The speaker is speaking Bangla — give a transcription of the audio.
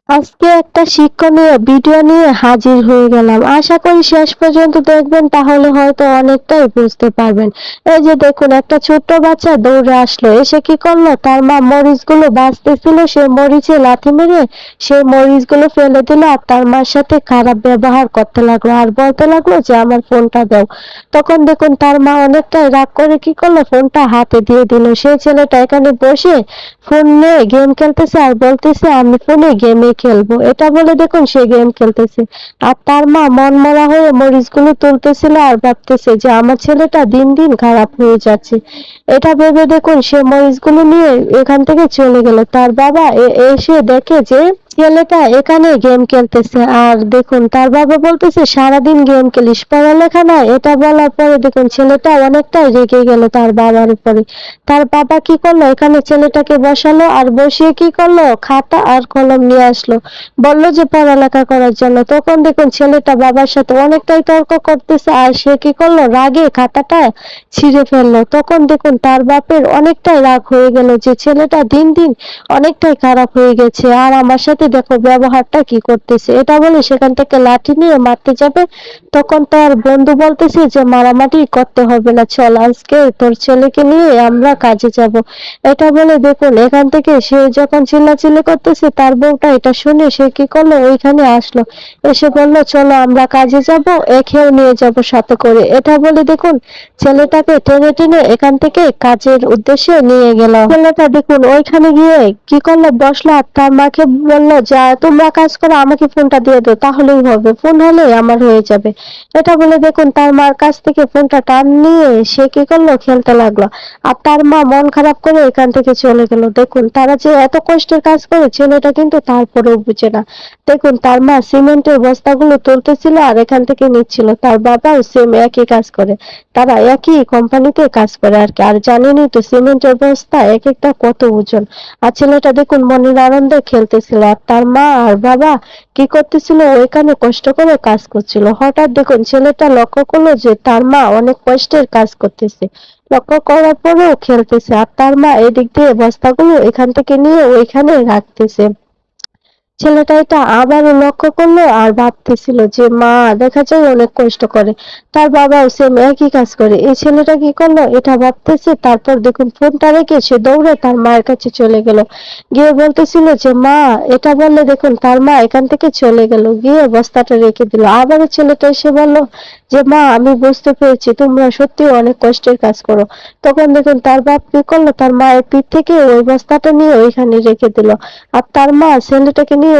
আজকে একটা শিক্ষণীয় ভিডিও নিয়ে হাজির হয়ে গেলাম। আশা করি শেষ পর্যন্ত দেখবেন, তাহলে হয়তো অনেকটাই বুঝতে পারবেন। এই যে দেখুন, একটা ছোট্ট বাচ্চা দৌড়ে আসলো, এসে কি করলো, তার মা মরিচগুলো বাছতেছিল, সে মরিচে লাথি মেরে সেই মরিচগুলো ফেলে দিল আর তার মার সাথে খারাপ ব্যবহার করতে লাগলো আর বলতে লাগলো যে আমার ফোনটা দাও। তখন দেখুন তার মা অনেকটাই রাগ করে কি করলো, ফোনটা হাতে দিয়ে দিল। সেই ছেলেটা এখানে বসে ফোনে গেম খেলতেছে আর বলতেছে আমি ফোনে গেমে খেলবো, এটা বলে দেখুন সে গেম খেলতেছে। আর তার মা মনমরা হয়ে মরিচগুলো তুলতেছিল আর ভাবতেছে যে আমার ছেলেটা দিন দিন খারাপ হয়ে যাচ্ছে। এটা ভেবে দেখুন সে মরিচগুলো নিয়ে এখান থেকে চলে গেল। তার বাবা এসে দেখে যে ছেলেটা এখানে গেম খেলতেছে। আর দেখুন তার বাবা বলতেছে সারাদিন গেম খেলিস, পড়ালেখা নাই। এটা বলার পরে দেখুন ছেলেটা অনেকটাই রেগে গেল তার বাবার উপরে। তার বাবা কি করলো, এখানে ছেলেটাকে বসালো আর বসিয়ে কি করলো, খাতা আর কলম নিয়ে আসলো, বললো যে পড়ালেখা করার জন্য। তখন দেখুন ছেলেটা বাবার সাথে অনেকটাই তর্ক করতেছে আর সে কি করলো, রাগে খাতাটা ছিঁড়ে ফেললো। তখন দেখুন তার বাপের অনেকটাই রাগ হয়ে গেল যে ছেলেটা দিন দিন অনেকটাই খারাপ হয়ে গেছে আর আমার সাথে দেখো ব্যবহারটা কি করতেছে। এটা বলে সেখান থেকে লাঠি নিয়ে মারতে যাবে, তখন তার বন্ধু বলতেছে যে মারামারি করতে হবে না, চল আজকে তোর ছেলেকে নিয়ে আমরা কাজে যাব। এটা বলে দেখুন এখান থেকে সে যখন চিল্লাচিল্লি করতেছে, তার বউটা এটা শুনে সে কি করলো, ওইখানে আসলো, এসে বললো চলো আমরা কাজে যাব, একেও নিয়ে যাব সাথে করে। এটা বলে দেখুন ছেলেটাকে টেনে টেনে এখান থেকে কাজের উদ্দেশ্যে নিয়ে গেল। ছেলেটা দেখুন ওইখানে গিয়ে কি করলো, বসলো আর তার মাকে বললো যা তোমরা কাজ করো, আমাকে ফোনটা দিয়ে দাও, তাহলেই হবে, ফোন হলেই আমার হয়ে যাবে। এটা বলে দেখুন তার মার কাছ থেকে ফোনটা টান নিয়ে সে কি করলো, খেলতে লাগলো। আর তার মা মন খারাপ করে এখান থেকে চলে গেল। দেখুন তারা যে এত কষ্টের কাজ করে, ছেলেটা কিন্তু তারপরেও বুঝে না। দেখুন তার মা সিমেন্টের বস্তাগুলো তুলতেছিল আর এখান থেকে নিচ্ছিল। তার বাবাও সেম একই কাজ করে, তারা একই কোম্পানিতে কাজ করে আর কি। আর জানেনই তো সিমেন্টের বস্তা এক একটা কত ওজন। আর ছেলেটা দেখুন মনের আনন্দে খেলতেছিল আর তার মা আর বাবা কি করতেছিল, ওইখানে কষ্ট করে কাজ করছিল। হঠাৎ দেখুন ছেলেটা লক্ষ্য করলো যে তার মা অনেক কষ্টের কাজ করতেছে, লক্ষ্য করার পরেও খেলতেছে আর তার মা এদিক দিয়ে বস্তাগুলো এখান থেকে নিয়ে ওইখানে রাখতেছে। ছেলেটা এটা আবারও লক্ষ্য করলো আর ভাবতেছিল যে মা দেখা যায় অনেক কষ্ট করে, তার বাবাও সেম একই কাজ করে। এই ছেলেটা কি করলো, এটা ভাবতেছে। তারপর দেখুন ফোনটা রেখে সে দৌড়ে তার মায়ের কাছে চলে গেল, গিয়ে বলতেছিল যে মা, এটা বললে দেখুন তার মা এখান থেকে চলে গেল, গিয়ে বস্তাটা রেখে দিল। আবারও ছেলেটা এসে বলল যে মা আমি বুঝতে পেরেছি তোমরা সত্যি অনেক কষ্টের কাজ করো। তখন দেখুন তার বাপ কি করলো, তার মায়ের পিঠ থেকে ওই বস্তাটা নিয়ে ওইখানে রেখে দিল আর তার মা ছেলেটাকে নিয়ে